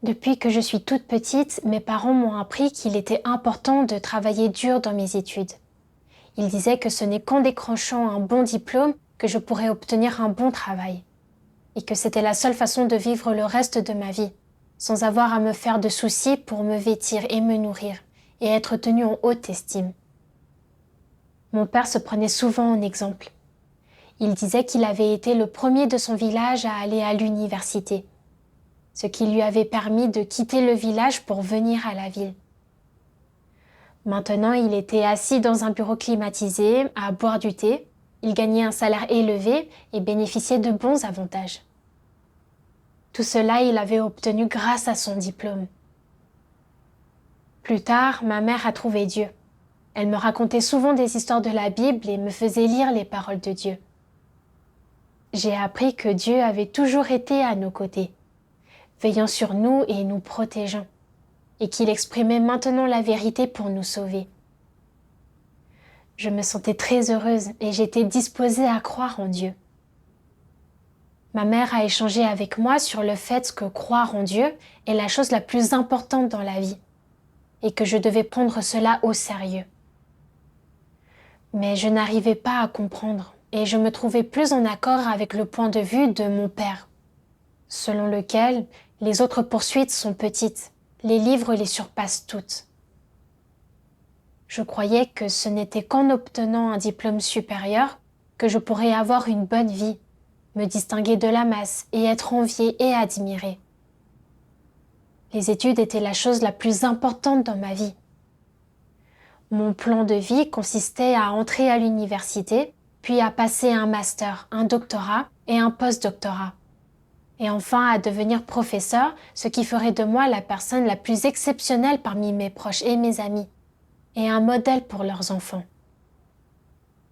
Depuis que je suis toute petite, mes parents m'ont appris qu'il était important de travailler dur dans mes études. Ils disaient que ce n'est qu'en décrochant un bon diplôme que je pourrais obtenir un bon travail, et que c'était la seule façon de vivre le reste de ma vie, sans avoir à me faire de soucis pour me vêtir et me nourrir, et être tenu en haute estime. Mon père se prenait souvent en exemple. Il disait qu'il avait été le premier de son village à aller à l'université, ce qui lui avait permis de quitter le village pour venir à la ville. Maintenant, il était assis dans un bureau climatisé, à boire du thé, il gagnait un salaire élevé et bénéficiait de bons avantages. Tout cela, il avait obtenu grâce à son diplôme. Plus tard, ma mère a trouvé Dieu. Elle me racontait souvent des histoires de la Bible et me faisait lire les paroles de Dieu. J'ai appris que Dieu avait toujours été à nos côtés, veillant sur nous et nous protégeant, et qu'il exprimait maintenant la vérité pour nous sauver. Je me sentais très heureuse et j'étais disposée à croire en Dieu. Ma mère a échangé avec moi sur le fait que croire en Dieu est la chose la plus importante dans la vie, et que je devais prendre cela au sérieux. Mais je n'arrivais pas à comprendre, et je me trouvais plus en accord avec le point de vue de mon père, selon lequel les autres poursuites sont petites, les livres les surpassent toutes. Je croyais que ce n'était qu'en obtenant un diplôme supérieur que je pourrais avoir une bonne vie, me distinguer de la masse et être enviée et admirée. Les études étaient la chose la plus importante dans ma vie. Mon plan de vie consistait à entrer à l'université, puis à passer un master, un doctorat et un post-doctorat. Et enfin à devenir professeur, ce qui ferait de moi la personne la plus exceptionnelle parmi mes proches et mes amis, et un modèle pour leurs enfants.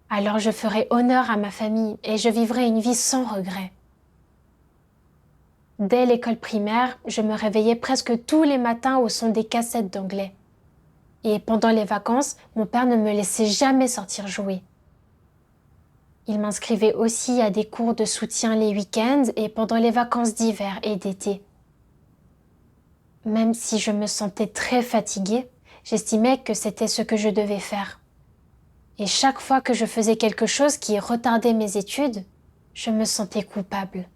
Alors je ferai honneur à ma famille et je vivrai une vie sans regret. Dès l'école primaire, je me réveillais presque tous les matins au son des cassettes d'anglais. Et pendant les vacances, mon père ne me laissait jamais sortir jouer. Il m'inscrivait aussi à des cours de soutien les week-ends et pendant les vacances d'hiver et d'été. Même si je me sentais très fatiguée, j'estimais que c'était ce que je devais faire. Et chaque fois que je faisais quelque chose qui retardait mes études, je me sentais coupable.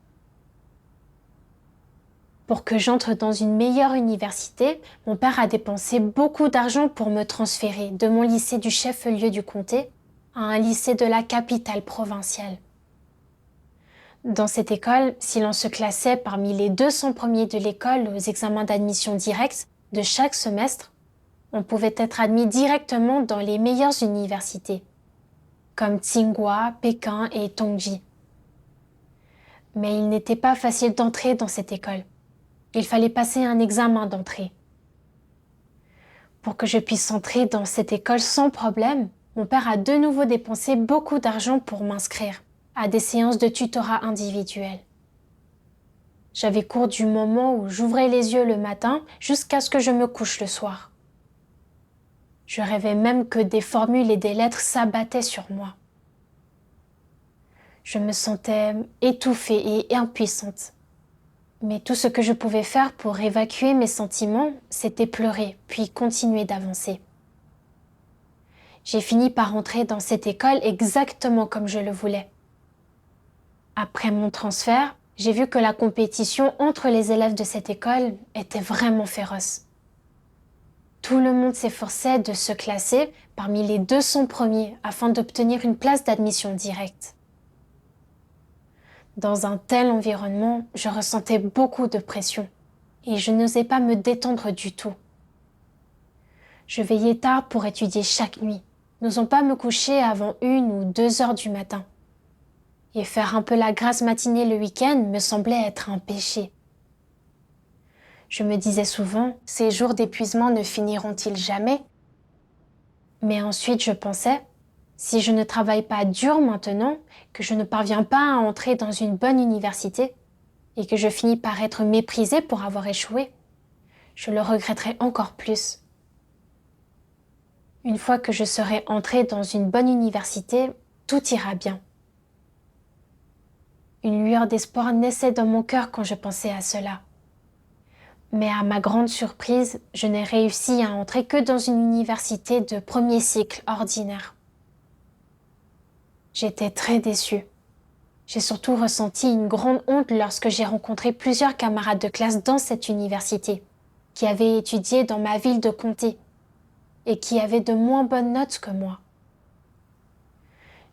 Pour que j'entre dans une meilleure université, mon père a dépensé beaucoup d'argent pour me transférer de mon lycée du chef-lieu du comté à un lycée de la capitale provinciale. Dans cette école, si l'on se classait parmi les 200 premiers de l'école aux examens d'admission directs de chaque semestre, on pouvait être admis directement dans les meilleures universités, comme Tsinghua, Pékin et Tongji. Mais il n'était pas facile d'entrer dans cette école. Il fallait passer un examen d'entrée. Pour que je puisse entrer dans cette école sans problème, mon père a de nouveau dépensé beaucoup d'argent pour m'inscrire à des séances de tutorat individuel. J'avais cours du moment où j'ouvrais les yeux le matin jusqu'à ce que je me couche le soir. Je rêvais même que des formules et des lettres s'abattaient sur moi. Je me sentais étouffée et impuissante. Mais tout ce que je pouvais faire pour évacuer mes sentiments, c'était pleurer, puis continuer d'avancer. J'ai fini par entrer dans cette école exactement comme je le voulais. Après mon transfert, j'ai vu que la compétition entre les élèves de cette école était vraiment féroce. Tout le monde s'efforçait de se classer parmi les 200 premiers afin d'obtenir une place d'admission directe. Dans un tel environnement, je ressentais beaucoup de pression et je n'osais pas me détendre du tout. Je veillais tard pour étudier chaque nuit, n'osant pas me coucher avant 1 ou 2 heures du matin. Et faire un peu la grasse matinée le week-end me semblait être un péché. Je me disais souvent, ces jours d'épuisement ne finiront-ils jamais? Mais ensuite je pensais, si je ne travaille pas dur maintenant, que je ne parviens pas à entrer dans une bonne université, et que je finis par être méprisée pour avoir échoué, je le regretterai encore plus. Une fois que je serai entrée dans une bonne université, tout ira bien. Une lueur d'espoir naissait dans mon cœur quand je pensais à cela. Mais à ma grande surprise, je n'ai réussi à entrer que dans une université de premier cycle ordinaire. J'étais très déçue. J'ai surtout ressenti une grande honte lorsque j'ai rencontré plusieurs camarades de classe dans cette université, qui avaient étudié dans ma ville de comté et qui avaient de moins bonnes notes que moi.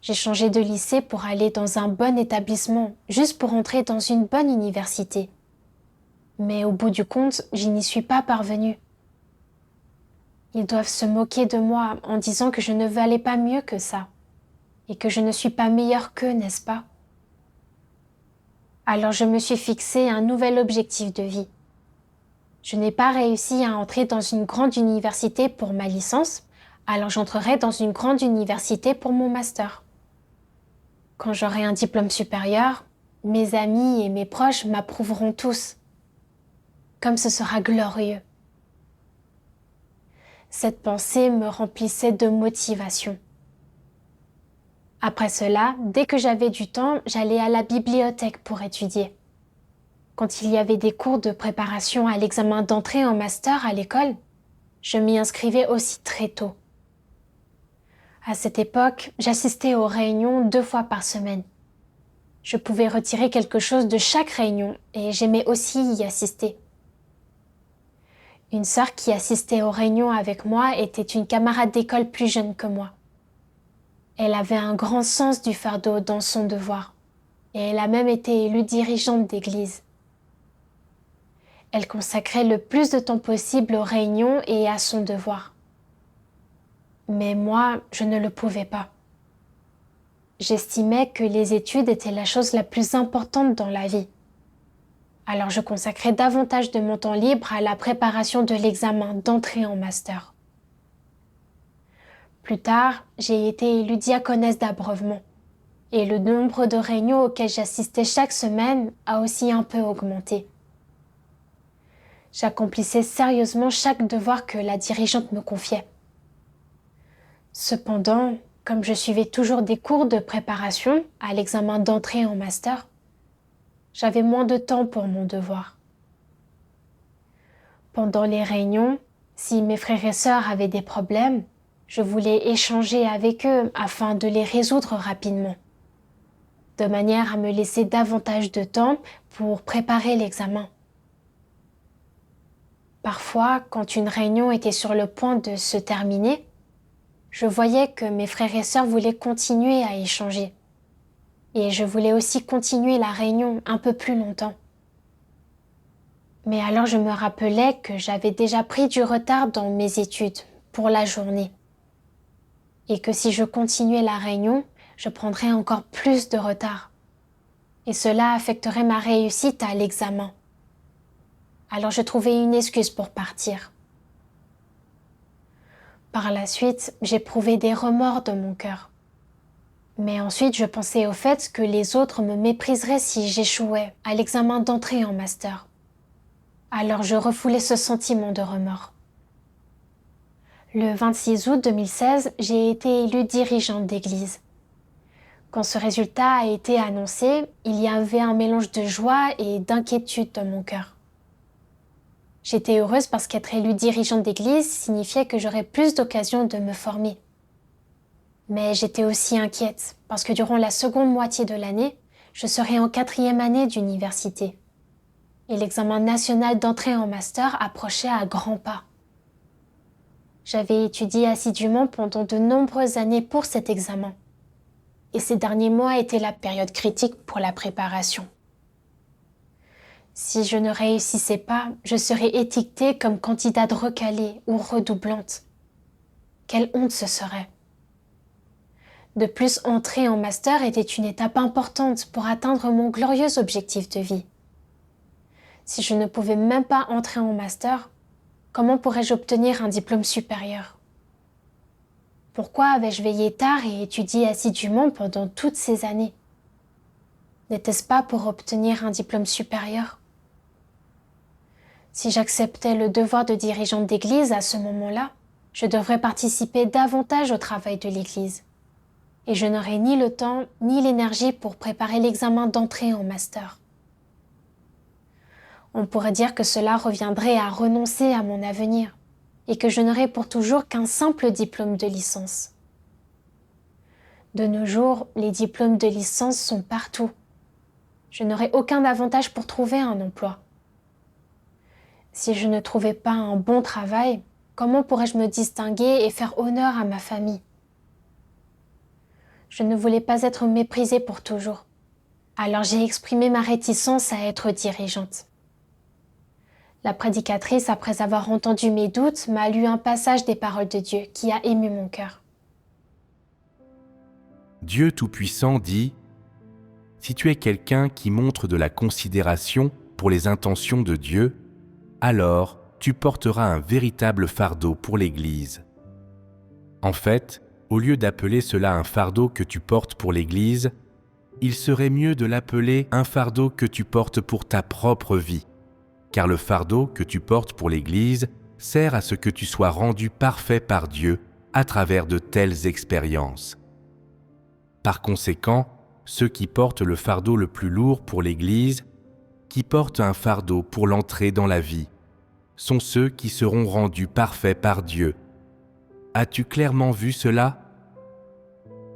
J'ai changé de lycée pour aller dans un bon établissement, juste pour entrer dans une bonne université. Mais au bout du compte, je n'y suis pas parvenue. Ils doivent se moquer de moi en disant que je ne valais pas mieux que ça, et que je ne suis pas meilleure qu'eux, n'est-ce pas? Alors je me suis fixé un nouvel objectif de vie. Je n'ai pas réussi à entrer dans une grande université pour ma licence, alors j'entrerai dans une grande université pour mon master. Quand j'aurai un diplôme supérieur, mes amis et mes proches m'approuveront tous. Comme ce sera glorieux. Cette pensée me remplissait de motivation. Après cela, dès que j'avais du temps, j'allais à la bibliothèque pour étudier. Quand il y avait des cours de préparation à l'examen d'entrée en master à l'école, je m'y inscrivais aussi très tôt. À cette époque, j'assistais aux réunions 2 fois par semaine. Je pouvais retirer quelque chose de chaque réunion et j'aimais aussi y assister. Une sœur qui assistait aux réunions avec moi était une camarade d'école plus jeune que moi. Elle avait un grand sens du fardeau dans son devoir et elle a même été élue dirigeante d'église. Elle consacrait le plus de temps possible aux réunions et à son devoir. Mais moi, je ne le pouvais pas. J'estimais que les études étaient la chose la plus importante dans la vie. Alors je consacrais davantage de mon temps libre à la préparation de l'examen d'entrée en master. Plus tard, j'ai été élue diaconesse d'abreuvement et le nombre de réunions auxquelles j'assistais chaque semaine a aussi un peu augmenté. J'accomplissais sérieusement chaque devoir que la dirigeante me confiait. Cependant, comme je suivais toujours des cours de préparation à l'examen d'entrée en master, j'avais moins de temps pour mon devoir. Pendant les réunions, si mes frères et sœurs avaient des problèmes, je voulais échanger avec eux afin de les résoudre rapidement, de manière à me laisser davantage de temps pour préparer l'examen. Parfois, quand une réunion était sur le point de se terminer, je voyais que mes frères et sœurs voulaient continuer à échanger. Et je voulais aussi continuer la réunion un peu plus longtemps. Mais alors je me rappelais que j'avais déjà pris du retard dans mes études pour la journée. Et que si je continuais la réunion, je prendrais encore plus de retard. Et cela affecterait ma réussite à l'examen. Alors je trouvais une excuse pour partir. Par la suite, j'éprouvais des remords dans mon cœur. Mais ensuite, je pensais au fait que les autres me mépriseraient si j'échouais à l'examen d'entrée en master. Alors je refoulais ce sentiment de remords. Le 26 août 2016, j'ai été élue dirigeante d'église. Quand ce résultat a été annoncé, il y avait un mélange de joie et d'inquiétude dans mon cœur. J'étais heureuse parce qu'être élue dirigeante d'église signifiait que j'aurais plus d'occasions de me former. Mais j'étais aussi inquiète parce que durant la seconde moitié de l'année, je serais en 4e année d'université. Et l'examen national d'entrée en master approchait à grands pas. J'avais étudié assidûment pendant de nombreuses années pour cet examen. Et ces derniers mois étaient la période critique pour la préparation. Si je ne réussissais pas, je serais étiquetée comme candidate recalée ou redoublante. Quelle honte ce serait! De plus, entrer en master était une étape importante pour atteindre mon glorieux objectif de vie. Si je ne pouvais même pas entrer en master, comment pourrais-je obtenir un diplôme supérieur? Pourquoi avais-je veillé tard et étudié assidûment pendant toutes ces années? N'était-ce pas pour obtenir un diplôme supérieur? Si j'acceptais le devoir de dirigeante d'église à ce moment-là, je devrais participer davantage au travail de l'église. Et je n'aurais ni le temps ni l'énergie pour préparer l'examen d'entrée en master. On pourrait dire que cela reviendrait à renoncer à mon avenir et que je n'aurais pour toujours qu'un simple diplôme de licence. De nos jours, les diplômes de licence sont partout. Je n'aurai aucun avantage pour trouver un emploi. Si je ne trouvais pas un bon travail, comment pourrais-je me distinguer et faire honneur à ma famille? Je ne voulais pas être méprisée pour toujours. Alors j'ai exprimé ma réticence à être dirigeante. La prédicatrice, après avoir entendu mes doutes, m'a lu un passage des paroles de Dieu qui a ému mon cœur. Dieu Tout-Puissant dit « Si tu es quelqu'un qui montre de la considération pour les intentions de Dieu, alors tu porteras un véritable fardeau pour l'Église. » En fait, au lieu d'appeler cela un fardeau que tu portes pour l'Église, il serait mieux de l'appeler un fardeau que tu portes pour ta propre vie, car le fardeau que tu portes pour l'Église sert à ce que tu sois rendu parfait par Dieu à travers de telles expériences. Par conséquent, ceux qui portent le fardeau le plus lourd pour l'Église, qui portent un fardeau pour l'entrée dans la vie, sont ceux qui seront rendus parfaits par Dieu. As-tu clairement vu cela?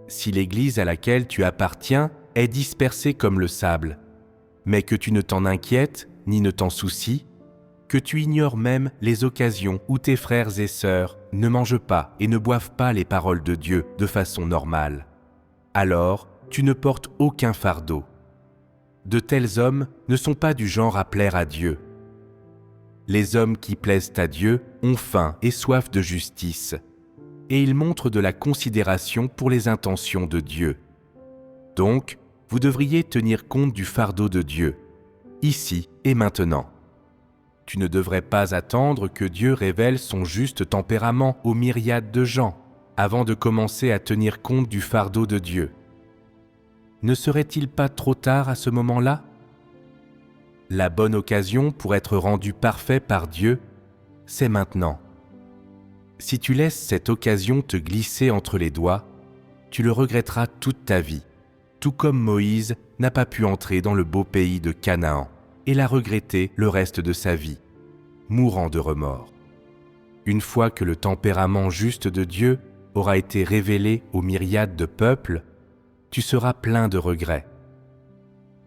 Si l'Église à laquelle tu appartiens est dispersée comme le sable, mais que tu ne t'en inquiètes ni ne t'en soucies, que tu ignores même les occasions où tes frères et sœurs ne mangent pas et ne boivent pas les paroles de Dieu de façon normale, alors tu ne portes aucun fardeau. De tels hommes ne sont pas du genre à plaire à Dieu. Les hommes qui plaisent à Dieu ont faim et soif de justice, et ils montrent de la considération pour les intentions de Dieu. Donc, vous devriez tenir compte du fardeau de Dieu, ici et maintenant. Tu ne devrais pas attendre que Dieu révèle son juste tempérament aux myriades de gens avant de commencer à tenir compte du fardeau de Dieu. Ne serait-il pas trop tard à ce moment-là? La bonne occasion pour être rendu parfait par Dieu, c'est maintenant. Si tu laisses cette occasion te glisser entre les doigts, tu le regretteras toute ta vie, tout comme Moïse n'a pas pu entrer dans le beau pays de Canaan et l'a regretté le reste de sa vie, mourant de remords. Une fois que le tempérament juste de Dieu aura été révélé aux myriades de peuples, tu seras plein de regrets.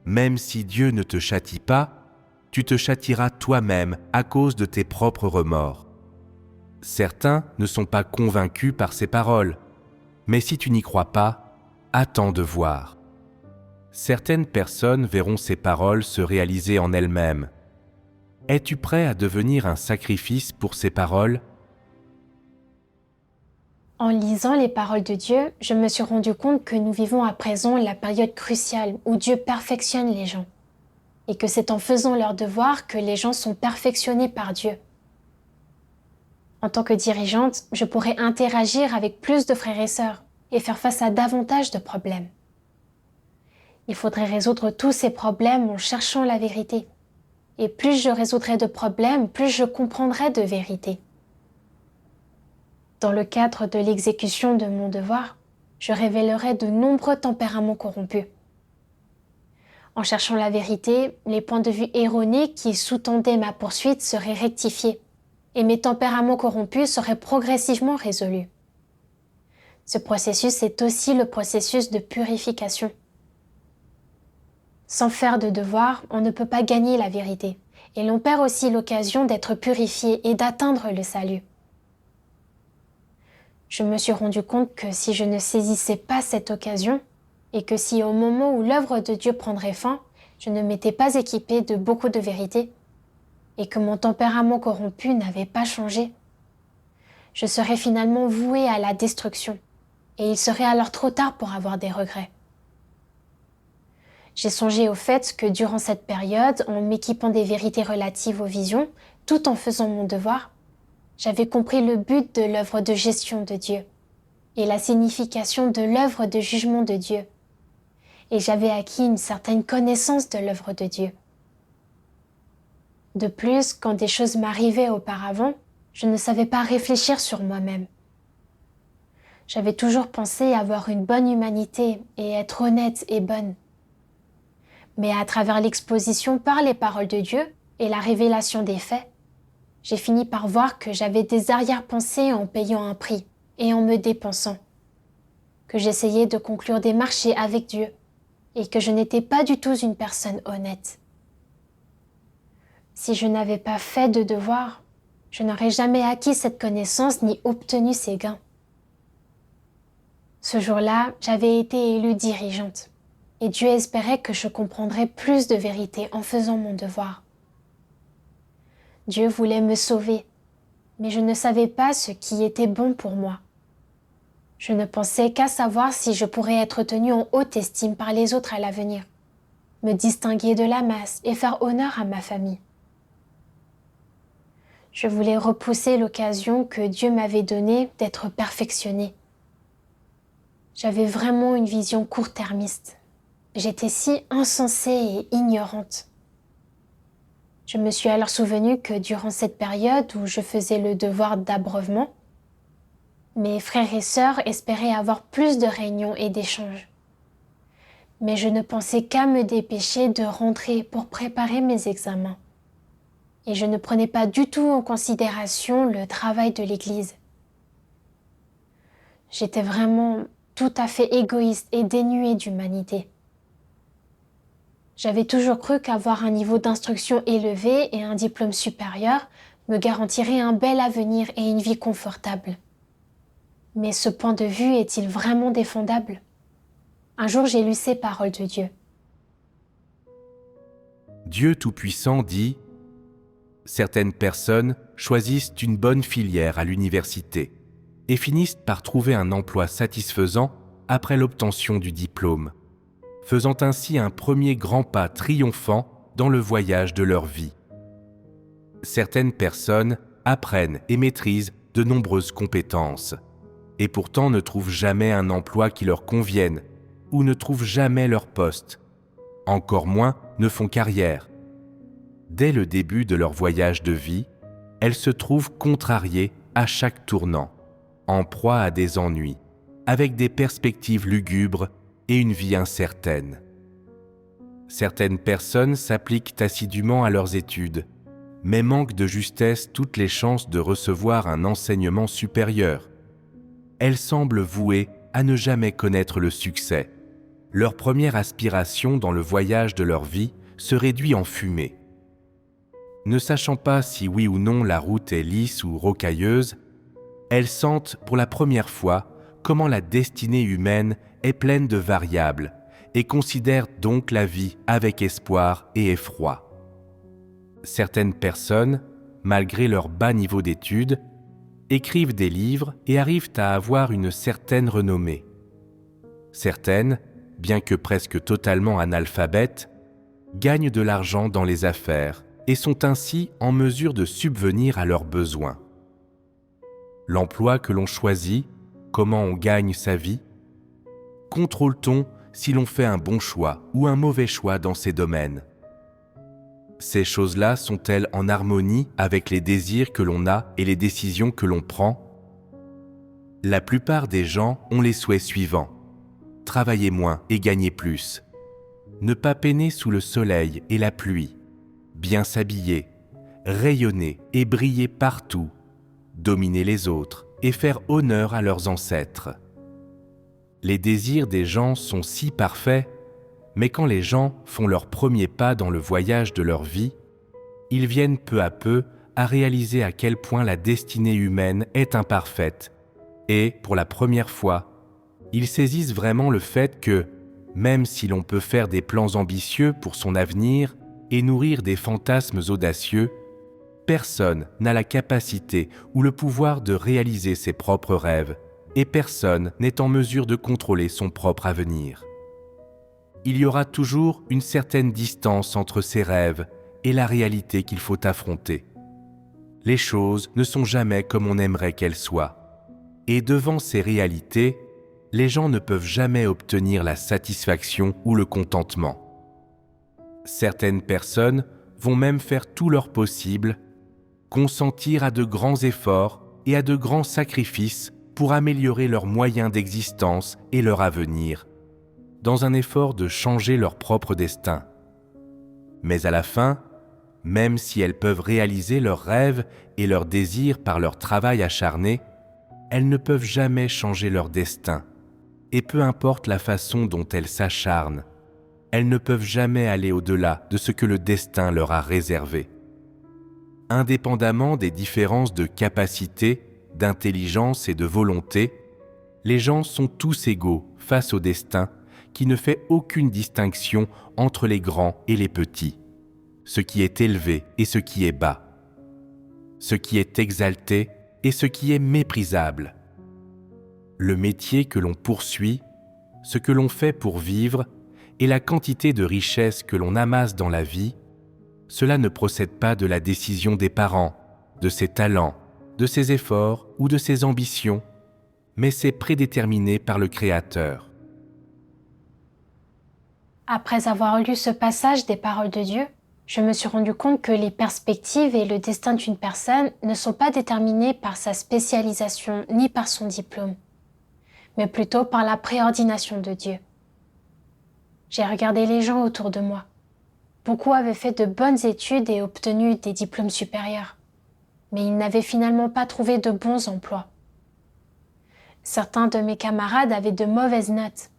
Même si Dieu ne te châtie pas, tu te châtieras toi-même à cause de tes propres remords. Certains ne sont pas convaincus par ces paroles, mais si tu n'y crois pas, attends de voir. Certaines personnes verront ces paroles se réaliser en elles-mêmes. Es-tu prêt à devenir un sacrifice pour ces paroles? En lisant les paroles de Dieu, je me suis rendu compte que nous vivons à présent la période cruciale où Dieu perfectionne les gens, et que c'est en faisant leur devoir que les gens sont perfectionnés par Dieu. En tant que dirigeante, je pourrais interagir avec plus de frères et sœurs et faire face à davantage de problèmes. Il faudrait résoudre tous ces problèmes en cherchant la vérité. Et plus je résoudrai de problèmes, plus je comprendrai de vérité. Dans le cadre de l'exécution de mon devoir, je révélerai de nombreux tempéraments corrompus. En cherchant la vérité, les points de vue erronés qui sous-tendaient ma poursuite seraient rectifiés, et mes tempéraments corrompus seraient progressivement résolus. Ce processus est aussi le processus de purification. Sans faire de devoir, on ne peut pas gagner la vérité, et l'on perd aussi l'occasion d'être purifié et d'atteindre le salut. Je me suis rendu compte que si je ne saisissais pas cette occasion, et que si au moment où l'œuvre de Dieu prendrait fin, je ne m'étais pas équipée de beaucoup de vérité, et que mon tempérament corrompu n'avait pas changé, je serais finalement vouée à la destruction, et il serait alors trop tard pour avoir des regrets. J'ai songé au fait que durant cette période, en m'équipant des vérités relatives aux visions, tout en faisant mon devoir, j'avais compris le but de l'œuvre de gestion de Dieu et la signification de l'œuvre de jugement de Dieu. Et j'avais acquis une certaine connaissance de l'œuvre de Dieu. De plus, quand des choses m'arrivaient auparavant, je ne savais pas réfléchir sur moi-même. J'avais toujours pensé avoir une bonne humanité et être honnête et bonne. Mais à travers l'exposition par les paroles de Dieu et la révélation des faits, j'ai fini par voir que j'avais des arrière-pensées en payant un prix et en me dépensant, que j'essayais de conclure des marchés avec Dieu et que je n'étais pas du tout une personne honnête. Si je n'avais pas fait de devoirs, je n'aurais jamais acquis cette connaissance ni obtenu ces gains. Ce jour-là, j'avais été élue dirigeante et Dieu espérait que je comprendrais plus de vérité en faisant mon devoir. Dieu voulait me sauver, mais je ne savais pas ce qui était bon pour moi. Je ne pensais qu'à savoir si je pourrais être tenue en haute estime par les autres à l'avenir, me distinguer de la masse et faire honneur à ma famille. Je voulais repousser l'occasion que Dieu m'avait donnée d'être perfectionnée. J'avais vraiment une vision court-termiste. J'étais si insensée et ignorante. Je me suis alors souvenu que durant cette période où je faisais le devoir d'abreuvement, mes frères et sœurs espéraient avoir plus de réunions et d'échanges. Mais je ne pensais qu'à me dépêcher de rentrer pour préparer mes examens. Et je ne prenais pas du tout en considération le travail de l'Église. J'étais vraiment tout à fait égoïste et dénuée d'humanité. J'avais toujours cru qu'avoir un niveau d'instruction élevé et un diplôme supérieur me garantirait un bel avenir et une vie confortable. Mais ce point de vue est-il vraiment défendable ? Un jour, j'ai lu ces paroles de Dieu. Dieu Tout-Puissant dit « Certaines personnes choisissent une bonne filière à l'université et finissent par trouver un emploi satisfaisant après l'obtention du diplôme, faisant ainsi un premier grand pas triomphant dans le voyage de leur vie. Certaines personnes apprennent et maîtrisent de nombreuses compétences, et pourtant ne trouvent jamais un emploi qui leur convienne, ou ne trouvent jamais leur poste, encore moins ne font carrière. Dès le début de leur voyage de vie, elles se trouvent contrariées à chaque tournant, en proie à des ennuis, avec des perspectives lugubres et une vie incertaine. Certaines personnes s'appliquent assidûment à leurs études, mais manquent de justesse toutes les chances de recevoir un enseignement supérieur. Elles semblent vouées à ne jamais connaître le succès. Leur première aspiration dans le voyage de leur vie se réduit en fumée. Ne sachant pas si oui ou non la route est lisse ou rocailleuse, elles sentent pour la première fois comment la destinée humaine est pleine de variables et considèrent donc la vie avec espoir et effroi. Certaines personnes, malgré leur bas niveau d'études, écrivent des livres et arrivent à avoir une certaine renommée. Certaines, bien que presque totalement analphabètes, gagnent de l'argent dans les affaires et sont ainsi en mesure de subvenir à leurs besoins. L'emploi que l'on choisit, comment on gagne sa vie, contrôle-t-on si l'on fait un bon choix ou un mauvais choix dans ces domaines? Ces choses-là sont-elles en harmonie avec les désirs que l'on a et les décisions que l'on prend? La plupart des gens ont les souhaits suivants. Travailler moins et gagner plus. Ne pas peiner sous le soleil et la pluie. Bien s'habiller, rayonner et briller partout. Dominer les autres et faire honneur à leurs ancêtres. Les désirs des gens sont si parfaits, mais quand les gens font leur premier pas dans le voyage de leur vie, ils viennent peu à peu à réaliser à quel point la destinée humaine est imparfaite et, pour la première fois, ils saisissent vraiment le fait que, même si l'on peut faire des plans ambitieux pour son avenir et nourrir des fantasmes audacieux, personne n'a la capacité ou le pouvoir de réaliser ses propres rêves et personne n'est en mesure de contrôler son propre avenir. Il y aura toujours une certaine distance entre ses rêves et la réalité qu'il faut affronter. Les choses ne sont jamais comme on aimerait qu'elles soient. Et devant ces réalités, les gens ne peuvent jamais obtenir la satisfaction ou le contentement. Certaines personnes vont même faire tout leur possible, consentir à de grands efforts et à de grands sacrifices pour améliorer leurs moyens d'existence et leur avenir, dans un effort de changer leur propre destin. Mais à la fin, Même si elles peuvent réaliser leurs rêves et leurs désirs par leur travail acharné, elles ne peuvent jamais changer leur destin. Et peu importe la façon dont elles s'acharnent, elles ne peuvent jamais aller au-delà de ce que le destin leur a réservé. Indépendamment des différences de capacité, d'intelligence et de volonté, les gens sont tous égaux face au destin qui ne fait aucune distinction entre les grands et les petits, ce qui est élevé et ce qui est bas, ce qui est exalté et ce qui est méprisable. Le métier que l'on poursuit, ce que l'on fait pour vivre et la quantité de richesses que l'on amasse dans la vie, cela ne procède pas de la décision des parents, de ses talents, de ses efforts ou de ses ambitions, mais c'est prédéterminé par le Créateur. Après avoir lu ce passage des paroles de Dieu, je me suis rendu compte que les perspectives et le destin d'une personne ne sont pas déterminés par sa spécialisation ni par son diplôme, mais plutôt par la préordination de Dieu. J'ai regardé les gens autour de moi. Beaucoup avaient fait de bonnes études et obtenu des diplômes supérieurs, mais ils n'avaient finalement pas trouvé de bons emplois. Certains de mes camarades avaient de mauvaises notes,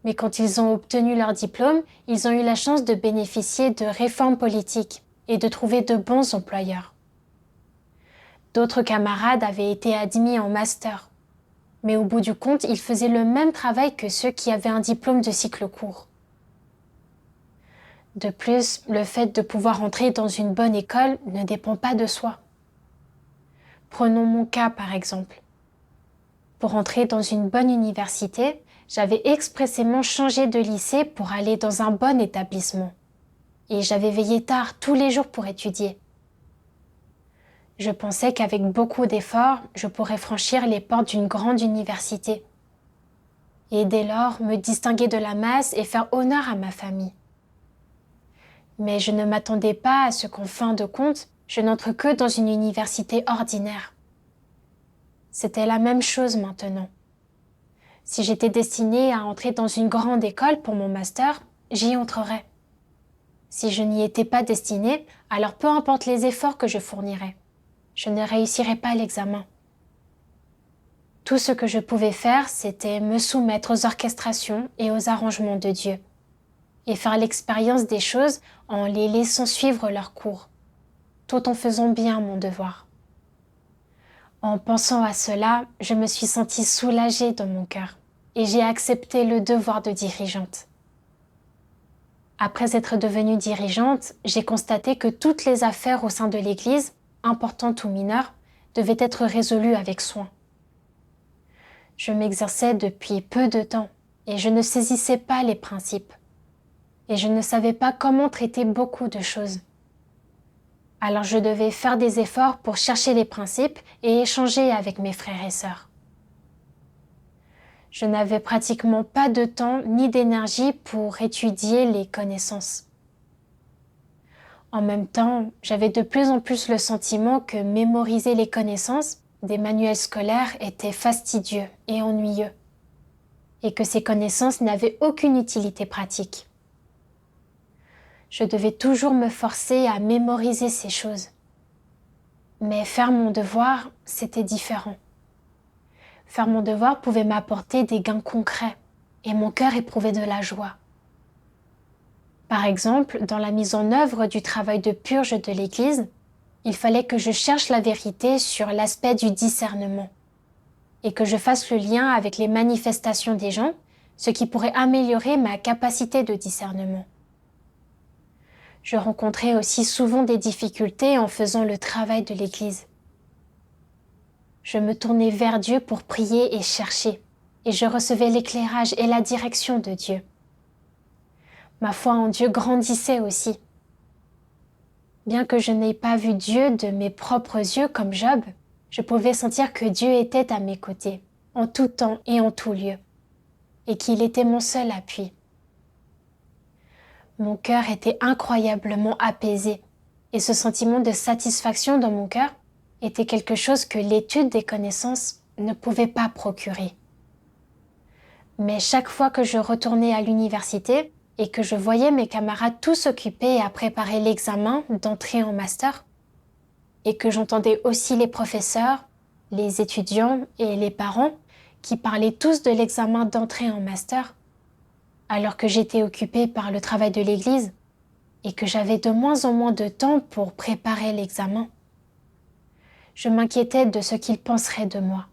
mais quand ils ont obtenu leur diplôme, ils ont eu la chance de bénéficier de réformes politiques et de trouver de bons employeurs. D'autres camarades avaient été admis en master, mais au bout du compte, ils faisaient le même travail que ceux qui avaient un diplôme de cycle court. De plus, le fait de pouvoir entrer dans une bonne école ne dépend pas de soi. Prenons mon cas par exemple. Pour entrer dans une bonne université, j'avais expressément changé de lycée pour aller dans un bon établissement. Et j'avais veillé tard tous les jours pour étudier. Je pensais qu'avec beaucoup d'efforts, je pourrais franchir les portes d'une grande université. Et dès lors, me distinguer de la masse et faire honneur à ma famille. Mais je ne m'attendais pas à ce qu'en fin de compte, je n'entre que dans une université ordinaire. C'était la même chose maintenant. Si j'étais destinée à entrer dans une grande école pour mon master, j'y entrerais. Si je n'y étais pas destinée, alors peu importe les efforts que je fournirais, je ne réussirais pas l'examen. Tout ce que je pouvais faire, c'était me soumettre aux orchestrations et aux arrangements de Dieu, et faire l'expérience des choses en les laissant suivre leur cours, tout en faisant bien mon devoir. En pensant à cela, je me suis sentie soulagée dans mon cœur et j'ai accepté le devoir de dirigeante. Après être devenue dirigeante, j'ai constaté que toutes les affaires au sein de l'Église, importantes ou mineures, devaient être résolues avec soin. Je m'exerçais depuis peu de temps et je ne saisissais pas les principes. Et je ne savais pas comment traiter beaucoup de choses. Alors je devais faire des efforts pour chercher les principes et échanger avec mes frères et sœurs. Je n'avais pratiquement pas de temps ni d'énergie pour étudier les connaissances. En même temps, j'avais de plus en plus le sentiment que mémoriser les connaissances des manuels scolaires était fastidieux et ennuyeux, et que ces connaissances n'avaient aucune utilité pratique. Je devais toujours me forcer à mémoriser ces choses. Mais faire mon devoir, c'était différent. Faire mon devoir pouvait m'apporter des gains concrets et mon cœur éprouvait de la joie. Par exemple, dans la mise en œuvre du travail de purge de l'Église, il fallait que je cherche la vérité sur l'aspect du discernement et que je fasse le lien avec les manifestations des gens, ce qui pourrait améliorer ma capacité de discernement. Je rencontrais aussi souvent des difficultés en faisant le travail de l'Église. Je me tournais vers Dieu pour prier et chercher, et je recevais l'éclairage et la direction de Dieu. Ma foi en Dieu grandissait aussi. Bien que je n'aie pas vu Dieu de mes propres yeux comme Job, je pouvais sentir que Dieu était à mes côtés, en tout temps et en tout lieu, et qu'il était mon seul appui. Mon cœur était incroyablement apaisé et ce sentiment de satisfaction dans mon cœur était quelque chose que l'étude des connaissances ne pouvait pas procurer. Mais chaque fois que je retournais à l'université, et que je voyais mes camarades tous occupés à préparer l'examen d'entrée en master, et que j'entendais aussi les professeurs, les étudiants et les parents qui parlaient tous de l'examen d'entrée en master, alors que j'étais occupée par le travail de l'église et que j'avais de moins en moins de temps pour préparer l'examen. Je m'inquiétais de ce qu'ils penseraient de moi.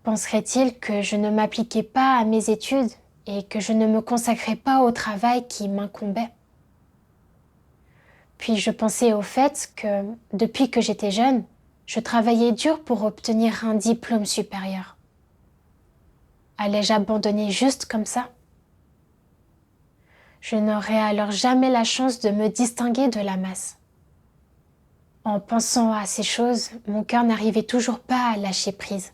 Penseraient-ils que je ne m'appliquais pas à mes études et que je ne me consacrais pas au travail qui m'incombait? Puis je pensais au fait que, depuis que j'étais jeune, je travaillais dur pour obtenir un diplôme supérieur. Allais-je abandonner juste comme ça? Je n'aurais alors jamais la chance de me distinguer de la masse. En pensant à ces choses, mon cœur n'arrivait toujours pas à lâcher prise.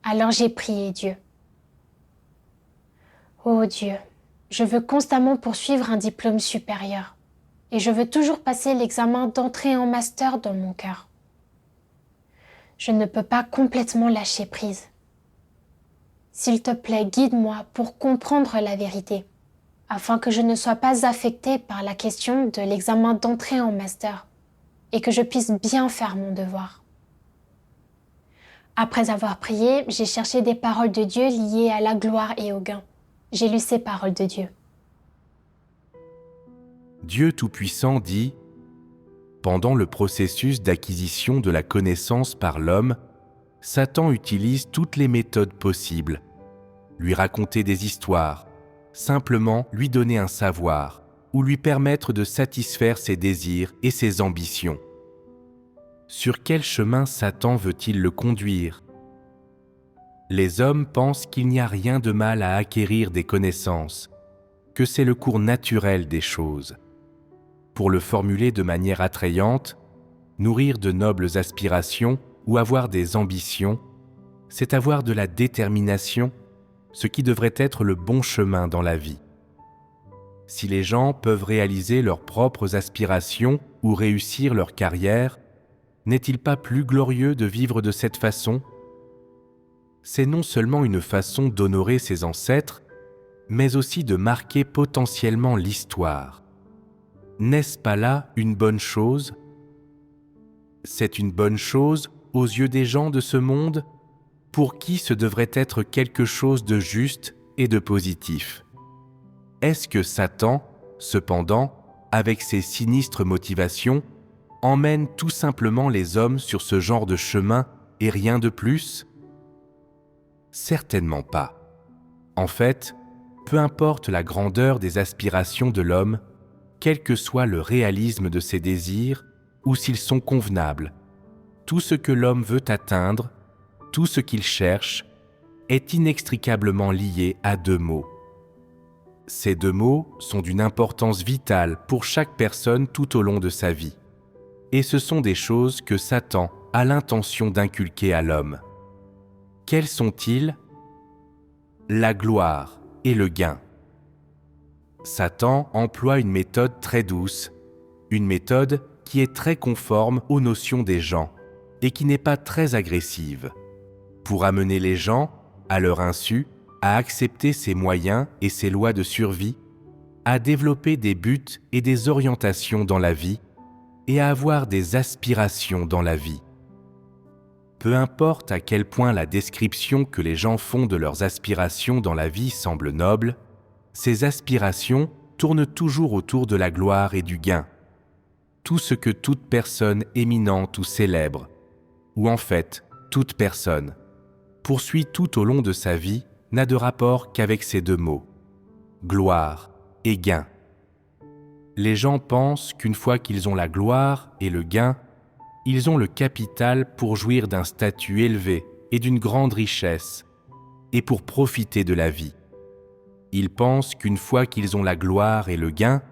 Alors j'ai prié Dieu. Oh Dieu, je veux constamment poursuivre un diplôme supérieur et je veux toujours passer l'examen d'entrée en master dans mon cœur. Je ne peux pas complètement lâcher prise. S'il te plaît, guide-moi pour comprendre la vérité, afin que je ne sois pas affectée par la question de l'examen d'entrée en master et que je puisse bien faire mon devoir. Après avoir prié, j'ai cherché des paroles de Dieu liées à la gloire et au gain. J'ai lu ces paroles de Dieu. Dieu Tout-Puissant dit « Pendant le processus d'acquisition de la connaissance par l'homme, Satan utilise toutes les méthodes possibles. Lui raconter des histoires, simplement lui donner un savoir ou lui permettre de satisfaire ses désirs et ses ambitions. Sur quel chemin Satan veut-il le conduire? Les hommes pensent qu'il n'y a rien de mal à acquérir des connaissances, que c'est le cours naturel des choses. Pour le formuler de manière attrayante, nourrir de nobles aspirations ou avoir des ambitions, c'est avoir de la détermination, ce qui devrait être le bon chemin dans la vie. Si les gens peuvent réaliser leurs propres aspirations ou réussir leur carrière, n'est-il pas plus glorieux de vivre de cette façon? C'est non seulement une façon d'honorer ses ancêtres, mais aussi de marquer potentiellement l'histoire. N'est-ce pas là une bonne chose? C'est une bonne chose aux yeux des gens de ce monde, pour qui ce devrait être quelque chose de juste et de positif. Est-ce que Satan, cependant, avec ses sinistres motivations, emmène tout simplement les hommes sur ce genre de chemin et rien de plus? Certainement pas. En fait, peu importe la grandeur des aspirations de l'homme, quel que soit le réalisme de ses désirs ou s'ils sont convenables, tout ce que l'homme veut atteindre, tout ce qu'il cherche, est inextricablement lié à deux mots. Ces deux mots sont d'une importance vitale pour chaque personne tout au long de sa vie. Et ce sont des choses que Satan a l'intention d'inculquer à l'homme. Quels sont-ils? La gloire et le gain. Satan emploie une méthode très douce, une méthode qui est très conforme aux notions des gens et qui n'est pas très agressive, pour amener les gens, à leur insu, à accepter ses moyens et ses lois de survie, à développer des buts et des orientations dans la vie et à avoir des aspirations dans la vie. Peu importe à quel point la description que les gens font de leurs aspirations dans la vie semble noble, ces aspirations tournent toujours autour de la gloire et du gain. Tout ce que toute personne éminente ou célèbre, ou en fait toute personne, poursuit tout au long de sa vie n'a de rapport qu'avec ces deux mots, gloire et gain. Les gens pensent qu'une fois qu'ils ont la gloire et le gain, ils ont le capital pour jouir d'un statut élevé et d'une grande richesse, et pour profiter de la vie. Ils pensent qu'une fois qu'ils ont la gloire et le gain,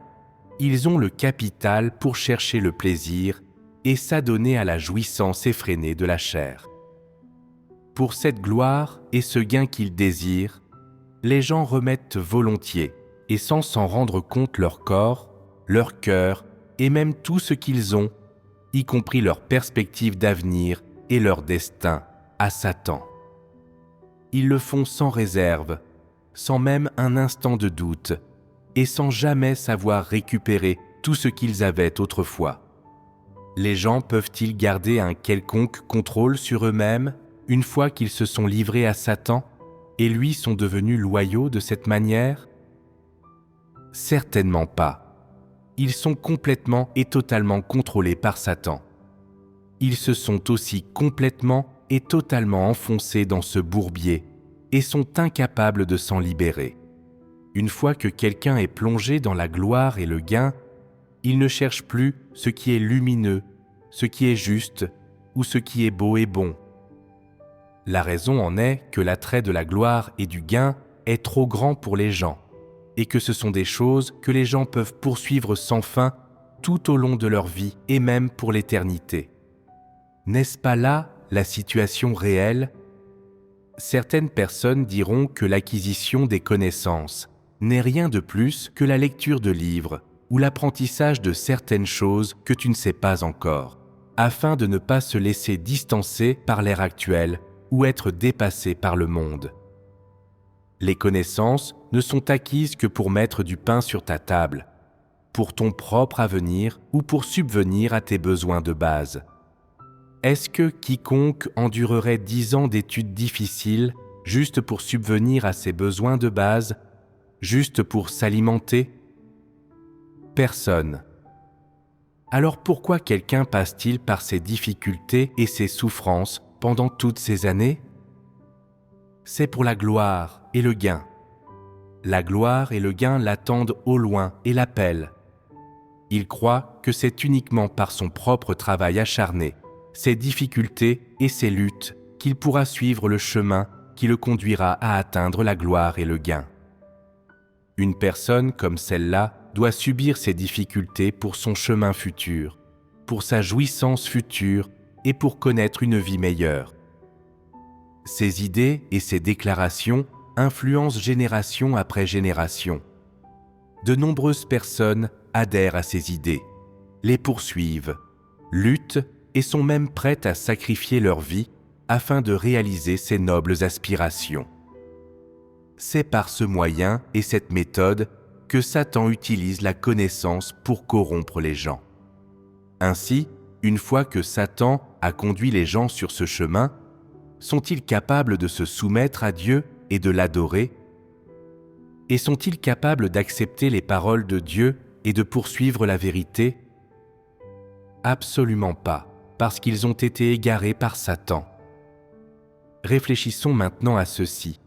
ils ont le capital pour chercher le plaisir et s'adonner à la jouissance effrénée de la chair. Pour cette gloire et ce gain qu'ils désirent, les gens remettent volontiers et sans s'en rendre compte leur corps, leur cœur et même tout ce qu'ils ont, y compris leur perspective d'avenir et leur destin, à Satan. Ils le font sans réserve, sans même un instant de doute, et sans jamais savoir récupérer tout ce qu'ils avaient autrefois. Les gens peuvent-ils garder un quelconque contrôle sur eux-mêmes une fois qu'ils se sont livrés à Satan et lui sont devenus loyaux de cette manière? Certainement pas. Ils sont complètement et totalement contrôlés par Satan. Ils se sont aussi complètement et totalement enfoncés dans ce bourbier et sont incapables de s'en libérer. Une fois que quelqu'un est plongé dans la gloire et le gain, il ne cherche plus ce qui est lumineux, ce qui est juste ou ce qui est beau et bon. La raison en est que l'attrait de la gloire et du gain est trop grand pour les gens et que ce sont des choses que les gens peuvent poursuivre sans fin tout au long de leur vie et même pour l'éternité. N'est-ce pas là la situation réelle? Certaines personnes diront que l'acquisition des connaissances n'est rien de plus que la lecture de livres ou l'apprentissage de certaines choses que tu ne sais pas encore, afin de ne pas se laisser distancer par l'ère actuelle ou être dépassé par le monde. Les connaissances ne sont acquises que pour mettre du pain sur ta table, pour ton propre avenir ou pour subvenir à tes besoins de base. Est-ce que quiconque endurerait 10 ans d'études difficiles juste pour subvenir à ses besoins de base, juste pour s'alimenter? Personne. Alors pourquoi quelqu'un passe-t-il par ces difficultés et ces souffrances pendant toutes ces années? C'est pour la gloire et le gain. La gloire et le gain l'attendent au loin et l'appellent. Il croit que c'est uniquement par son propre travail acharné, ses difficultés et ses luttes qu'il pourra suivre le chemin qui le conduira à atteindre la gloire et le gain. Une personne comme celle-là doit subir ces difficultés pour son chemin futur, pour sa jouissance future et pour connaître une vie meilleure. Ces idées et ces déclarations influencent génération après génération. De nombreuses personnes adhèrent à ces idées, les poursuivent, luttent et sont même prêtes à sacrifier leur vie afin de réaliser ces nobles aspirations. C'est par ce moyen et cette méthode que Satan utilise la connaissance pour corrompre les gens. Ainsi, une fois que Satan a conduit les gens sur ce chemin, sont-ils capables de se soumettre à Dieu et de l'adorer? Et sont-ils capables d'accepter les paroles de Dieu et de poursuivre la vérité? Absolument pas, parce qu'ils ont été égarés par Satan. Réfléchissons maintenant à ceci.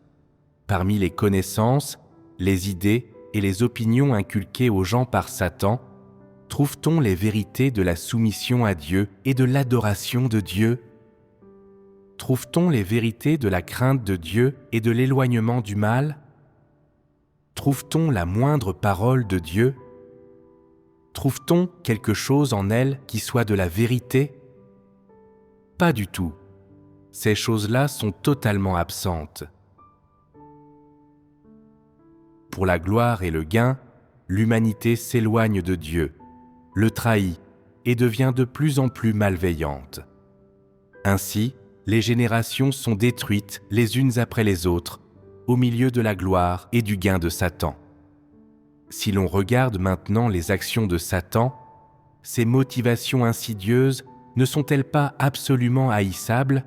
Parmi les connaissances, les idées et les opinions inculquées aux gens par Satan, trouve-t-on les vérités de la soumission à Dieu et de l'adoration de Dieu? Trouve-t-on les vérités de la crainte de Dieu et de l'éloignement du mal? Trouve-t-on la moindre parole de Dieu? Trouve-t-on quelque chose en elle qui soit de la vérité? Pas du tout. Ces choses-là sont totalement absentes. Pour la gloire et le gain, l'humanité s'éloigne de Dieu, le trahit et devient de plus en plus malveillante. Ainsi, les générations sont détruites les unes après les autres, au milieu de la gloire et du gain de Satan. Si l'on regarde maintenant les actions de Satan, ses motivations insidieuses ne sont-elles pas absolument haïssables?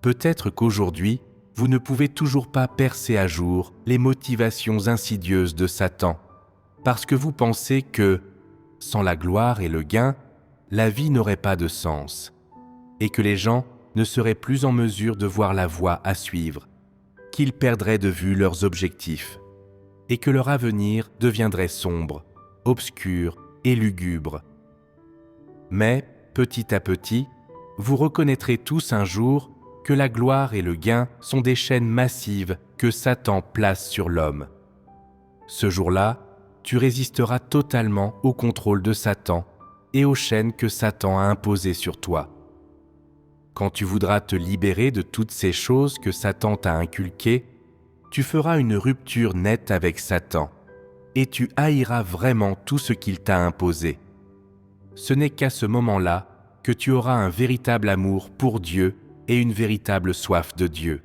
Peut-être qu'aujourd'hui, vous ne pouvez toujours pas percer à jour les motivations insidieuses de Satan, parce que vous pensez que, sans la gloire et le gain, la vie n'aurait pas de sens, et que les gens ne seraient plus en mesure de voir la voie à suivre, qu'ils perdraient de vue leurs objectifs, et que leur avenir deviendrait sombre, obscur et lugubre. Mais, petit à petit, vous reconnaîtrez tous un jour que la gloire et le gain sont des chaînes massives que Satan place sur l'homme. Ce jour-là, tu résisteras totalement au contrôle de Satan et aux chaînes que Satan a imposées sur toi. Quand tu voudras te libérer de toutes ces choses que Satan t'a inculquées, tu feras une rupture nette avec Satan et tu haïras vraiment tout ce qu'il t'a imposé. Ce n'est qu'à ce moment-là que tu auras un véritable amour pour Dieu et une véritable soif de Dieu.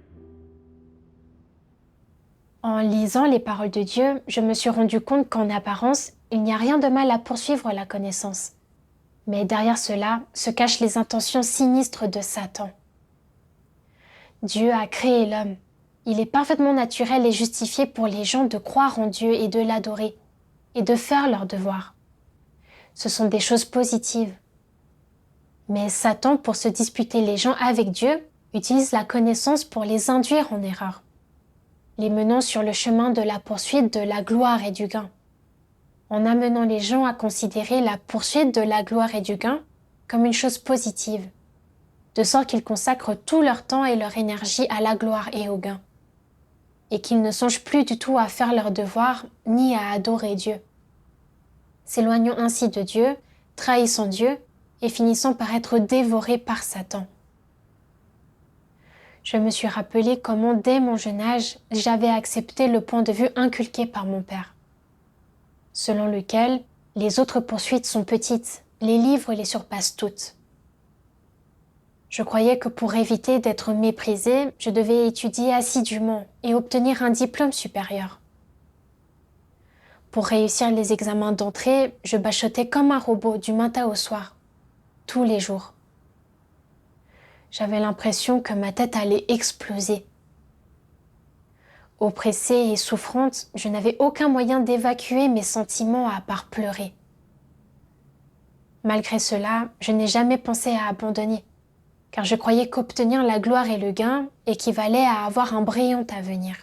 En lisant les paroles de Dieu, je me suis rendu compte qu'en apparence, il n'y a rien de mal à poursuivre la connaissance. Mais derrière cela se cachent les intentions sinistres de Satan. Dieu a créé l'homme. Il est parfaitement naturel et justifié pour les gens de croire en Dieu et de l'adorer, et de faire leur devoir. Ce sont des choses positives. Mais Satan, pour se disputer les gens avec Dieu, utilise la connaissance pour les induire en erreur, les menant sur le chemin de la poursuite de la gloire et du gain, en amenant les gens à considérer la poursuite de la gloire et du gain comme une chose positive, de sorte qu'ils consacrent tout leur temps et leur énergie à la gloire et au gain, et qu'ils ne songent plus du tout à faire leur devoir ni à adorer Dieu, s'éloignant ainsi de Dieu, trahissant Dieu et finissant par être dévorés par Satan. Je me suis rappelé comment dès mon jeune âge, j'avais accepté le point de vue inculqué par mon père, selon lequel les autres poursuites sont petites, les livres les surpassent toutes. Je croyais que pour éviter d'être méprisée, je devais étudier assidûment et obtenir un diplôme supérieur. Pour réussir les examens d'entrée, je bachotais comme un robot du matin au soir, tous les jours. J'avais l'impression que ma tête allait exploser. Oppressée et souffrante, je n'avais aucun moyen d'évacuer mes sentiments à part pleurer. Malgré cela, je n'ai jamais pensé à abandonner, car je croyais qu'obtenir la gloire et le gain équivalait à avoir un brillant avenir.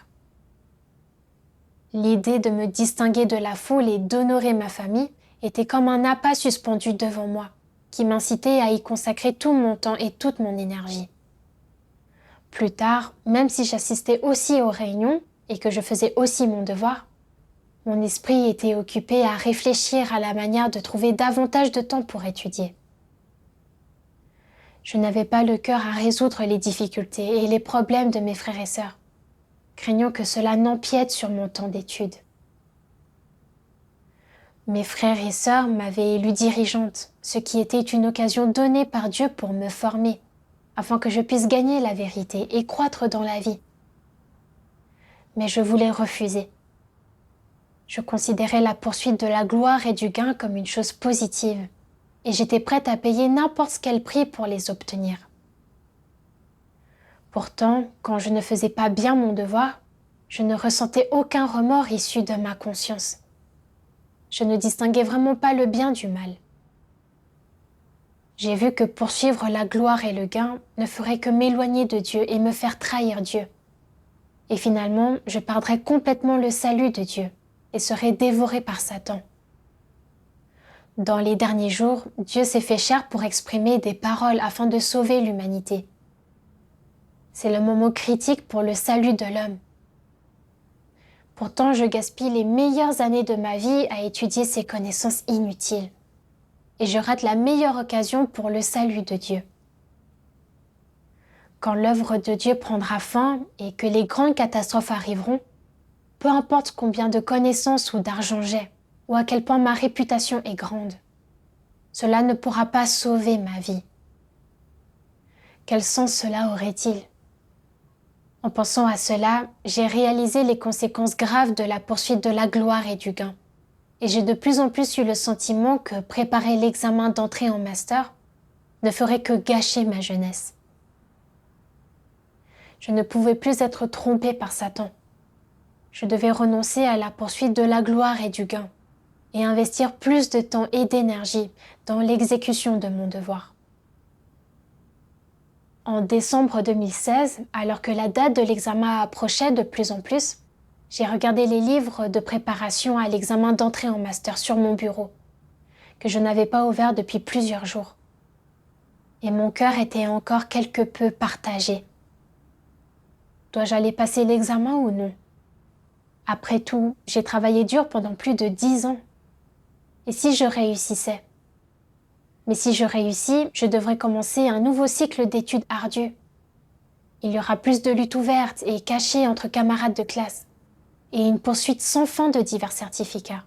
L'idée de me distinguer de la foule et d'honorer ma famille était comme un appât suspendu devant moi, qui m'incitait à y consacrer tout mon temps et toute mon énergie. Plus tard, même si j'assistais aussi aux réunions et que je faisais aussi mon devoir, mon esprit était occupé à réfléchir à la manière de trouver davantage de temps pour étudier. Je n'avais pas le cœur à résoudre les difficultés et les problèmes de mes frères et sœurs, craignant que cela n'empiète sur mon temps d'étude. Mes frères et sœurs m'avaient élue dirigeante, ce qui était une occasion donnée par Dieu pour me former, afin que je puisse gagner la vérité et croître dans la vie. Mais je voulais refuser. Je considérais la poursuite de la gloire et du gain comme une chose positive, et j'étais prête à payer n'importe quel prix pour les obtenir. Pourtant, quand je ne faisais pas bien mon devoir, je ne ressentais aucun remords issu de ma conscience. Je ne distinguais vraiment pas le bien du mal. J'ai vu que poursuivre la gloire et le gain ne ferait que m'éloigner de Dieu et me faire trahir Dieu. Et finalement, je perdrais complètement le salut de Dieu et serais dévorée par Satan. Dans les derniers jours, Dieu s'est fait chair pour exprimer des paroles afin de sauver l'humanité. C'est le moment critique pour le salut de l'homme. Pourtant, je gaspille les meilleures années de ma vie à étudier ces connaissances inutiles. Et je rate la meilleure occasion pour le salut de Dieu. Quand l'œuvre de Dieu prendra fin et que les grandes catastrophes arriveront, peu importe combien de connaissances ou d'argent j'ai, ou à quel point ma réputation est grande, cela ne pourra pas sauver ma vie. Quel sens cela aurait-il ? En pensant à cela, j'ai réalisé les conséquences graves de la poursuite de la gloire et du gain. Et j'ai de plus en plus eu le sentiment que préparer l'examen d'entrée en master ne ferait que gâcher ma jeunesse. Je ne pouvais plus être trompée par Satan. Je devais renoncer à la poursuite de la gloire et du gain et investir plus de temps et d'énergie dans l'exécution de mon devoir. En décembre 2016, alors que la date de l'examen approchait de plus en plus, j'ai regardé les livres de préparation à l'examen d'entrée en master sur mon bureau, que je n'avais pas ouvert depuis plusieurs jours. Et mon cœur était encore quelque peu partagé. Dois-je aller passer l'examen ou non ? Après tout, j'ai travaillé dur pendant plus de 10 ans. Et si je réussissais ? Mais si je réussis, je devrais commencer un nouveau cycle d'études ardues. Il y aura plus de luttes ouvertes et cachées entre camarades de classe, et une poursuite sans fin de divers certificats.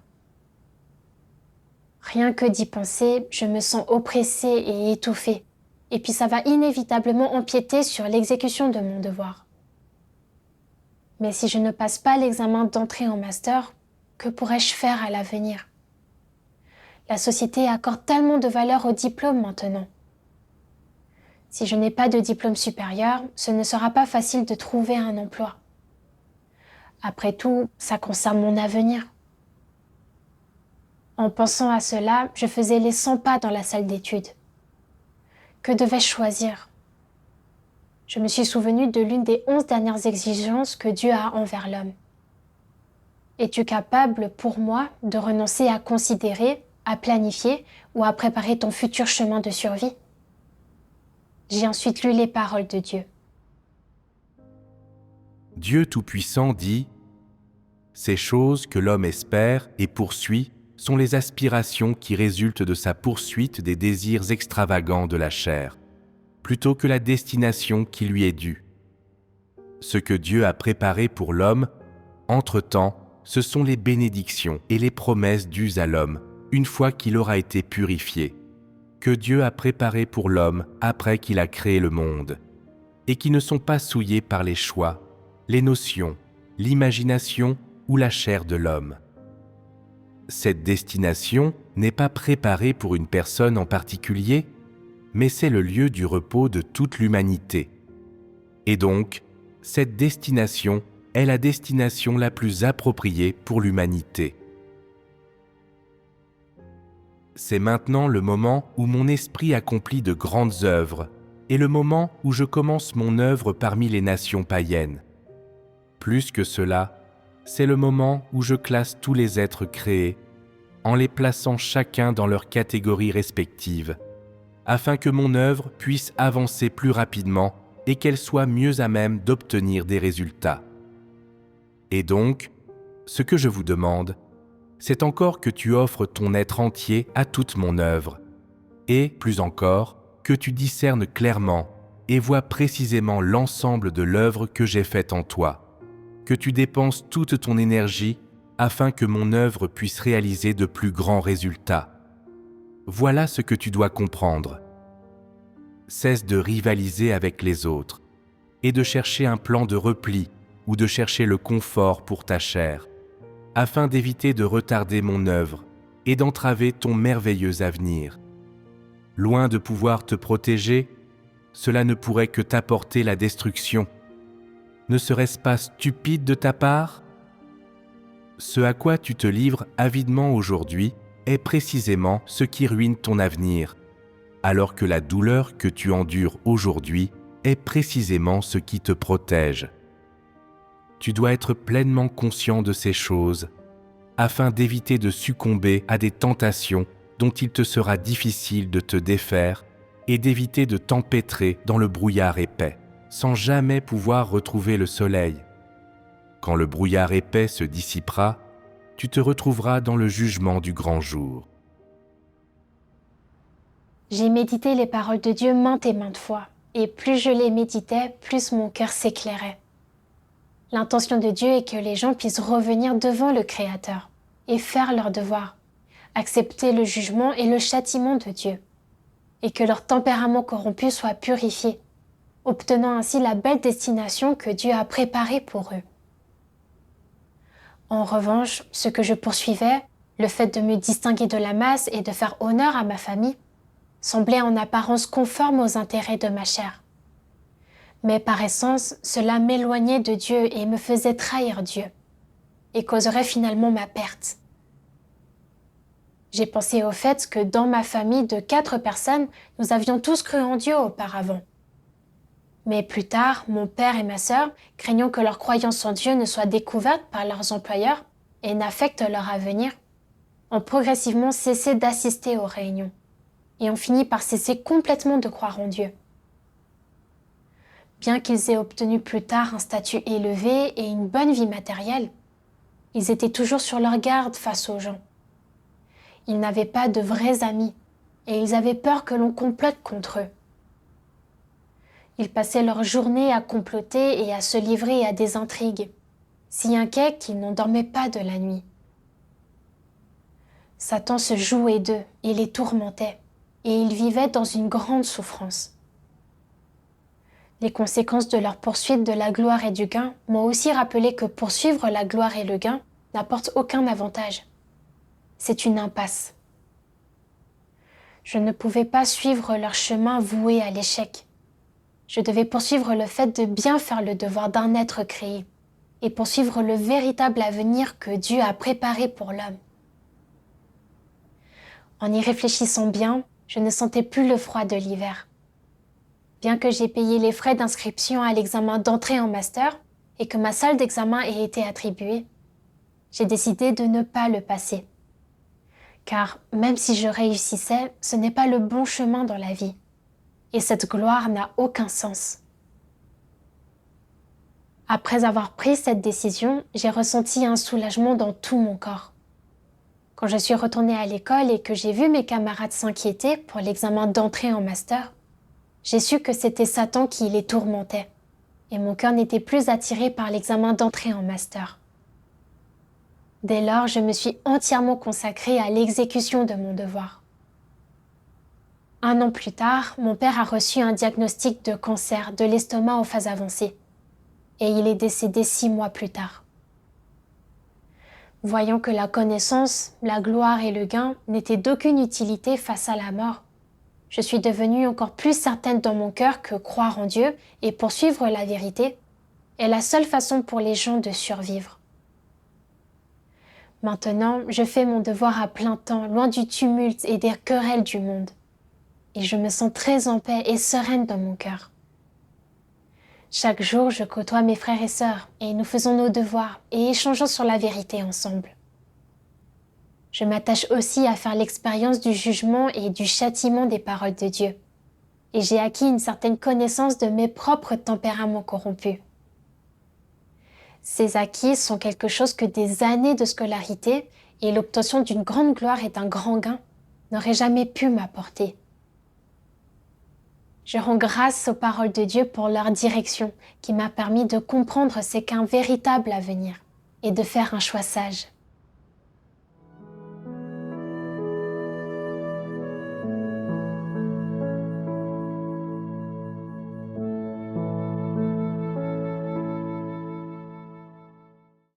Rien que d'y penser, je me sens oppressée et étouffée, et puis ça va inévitablement empiéter sur l'exécution de mon devoir. Mais si je ne passe pas l'examen d'entrée en master, que pourrais-je faire à l'avenir? La société accorde tellement de valeur au diplôme maintenant. Si je n'ai pas de diplôme supérieur, ce ne sera pas facile de trouver un emploi. Après tout, ça concerne mon avenir. En pensant à cela, je faisais les 100 pas dans la salle d'études. Que devais-je choisir? Je me suis souvenu de l'une des 11 dernières exigences que Dieu a envers l'homme. Es-tu capable, pour moi, de renoncer à considérer, à planifier ou à préparer ton futur chemin de survie? J'ai ensuite lu les paroles de Dieu. Dieu Tout-Puissant dit « Ces choses que l'homme espère et poursuit sont les aspirations qui résultent de sa poursuite des désirs extravagants de la chair, plutôt que la destination qui lui est due. Ce que Dieu a préparé pour l'homme, entre-temps, ce sont les bénédictions et les promesses dues à l'homme, une fois qu'il aura été purifié, que Dieu a préparé pour l'homme après qu'il a créé le monde, et qui ne sont pas souillées par les choix, les notions, l'imagination ou la chair de l'homme. Cette destination n'est pas préparée pour une personne en particulier, mais c'est le lieu du repos de toute l'humanité. Et donc, cette destination est la destination la plus appropriée pour l'humanité. C'est maintenant le moment où mon esprit accomplit de grandes œuvres et le moment où je commence mon œuvre parmi les nations païennes. Plus que cela, c'est le moment où je classe tous les êtres créés en les plaçant chacun dans leurs catégories respectives, afin que mon œuvre puisse avancer plus rapidement et qu'elle soit mieux à même d'obtenir des résultats. Et donc, ce que je vous demande, c'est encore que tu offres ton être entier à toute mon œuvre, et, plus encore, que tu discernes clairement et vois précisément l'ensemble de l'œuvre que j'ai faite en toi, que tu dépenses toute ton énergie afin que mon œuvre puisse réaliser de plus grands résultats. Voilà ce que tu dois comprendre. Cesse de rivaliser avec les autres et de chercher un plan de repli ou de chercher le confort pour ta chair, afin d'éviter de retarder mon œuvre et d'entraver ton merveilleux avenir. Loin de pouvoir te protéger, cela ne pourrait que t'apporter la destruction. Ne serait-ce pas stupide de ta part? Ce à quoi tu te livres avidement aujourd'hui est précisément ce qui ruine ton avenir, alors que la douleur que tu endures aujourd'hui est précisément ce qui te protège. Tu dois être pleinement conscient de ces choses, afin d'éviter de succomber à des tentations dont il te sera difficile de te défaire et d'éviter de t'empêtrer dans le brouillard épais, sans jamais pouvoir retrouver le soleil. Quand le brouillard épais se dissipera, tu te retrouveras dans le jugement du grand jour. J'ai médité les paroles de Dieu maintes et maintes fois, et plus je les méditais, plus mon cœur s'éclairait. L'intention de Dieu est que les gens puissent revenir devant le Créateur et faire leur devoir, accepter le jugement et le châtiment de Dieu, et que leur tempérament corrompu soit purifié, obtenant ainsi la belle destination que Dieu a préparée pour eux. En revanche, ce que je poursuivais, le fait de me distinguer de la masse et de faire honneur à ma famille, semblait en apparence conforme aux intérêts de ma chair. Mais par essence, cela m'éloignait de Dieu et me faisait trahir Dieu, et causerait finalement ma perte. J'ai pensé au fait que dans ma famille de 4 personnes, nous avions tous cru en Dieu auparavant. Mais plus tard, mon père et ma sœur, craignant que leur croyance en Dieu ne soit découverte par leurs employeurs et n'affecte leur avenir, ont progressivement cessé d'assister aux réunions et ont fini par cesser complètement de croire en Dieu. Bien qu'ils aient obtenu plus tard un statut élevé et une bonne vie matérielle, ils étaient toujours sur leur garde face aux gens. Ils n'avaient pas de vrais amis et ils avaient peur que l'on complote contre eux. Ils passaient leur journée à comploter et à se livrer à des intrigues, si inquiets qu'ils n'en dormaient pas de la nuit. Satan se jouait d'eux et les tourmentait, et ils vivaient dans une grande souffrance. Les conséquences de leur poursuite de la gloire et du gain m'ont aussi rappelé que poursuivre la gloire et le gain n'apporte aucun avantage. C'est une impasse. Je ne pouvais pas suivre leur chemin voué à l'échec. Je devais poursuivre le fait de bien faire le devoir d'un être créé et poursuivre le véritable avenir que Dieu a préparé pour l'homme. En y réfléchissant bien, je ne sentais plus le froid de l'hiver. Bien que j'ai payé les frais d'inscription à l'examen d'entrée en master et que ma salle d'examen ait été attribuée, j'ai décidé de ne pas le passer. Car même si je réussissais, ce n'est pas le bon chemin dans la vie. Et cette gloire n'a aucun sens. Après avoir pris cette décision, j'ai ressenti un soulagement dans tout mon corps. Quand je suis retournée à l'école et que j'ai vu mes camarades s'inquiéter pour l'examen d'entrée en master, j'ai su que c'était Satan qui les tourmentait, et mon cœur n'était plus attiré par l'examen d'entrée en master. Dès lors, je me suis entièrement consacrée à l'exécution de mon devoir. 1 an plus tard, mon père a reçu un diagnostic de cancer de l'estomac en phase avancée, et il est décédé 6 mois plus tard. Voyant que la connaissance, la gloire et le gain n'étaient d'aucune utilité face à la mort, je suis devenue encore plus certaine dans mon cœur que croire en Dieu et poursuivre la vérité est la seule façon pour les gens de survivre. Maintenant, je fais mon devoir à plein temps, loin du tumulte et des querelles du monde. Et je me sens très en paix et sereine dans mon cœur. Chaque jour, je côtoie mes frères et sœurs et nous faisons nos devoirs et échangeons sur la vérité ensemble. Je m'attache aussi à faire l'expérience du jugement et du châtiment des paroles de Dieu. Et j'ai acquis une certaine connaissance de mes propres tempéraments corrompus. Ces acquis sont quelque chose que des années de scolarité et l'obtention d'une grande gloire et d'un grand gain n'auraient jamais pu m'apporter. Je rends grâce aux paroles de Dieu pour leur direction qui m'a permis de comprendre ce qu'un véritable avenir et de faire un choix sage.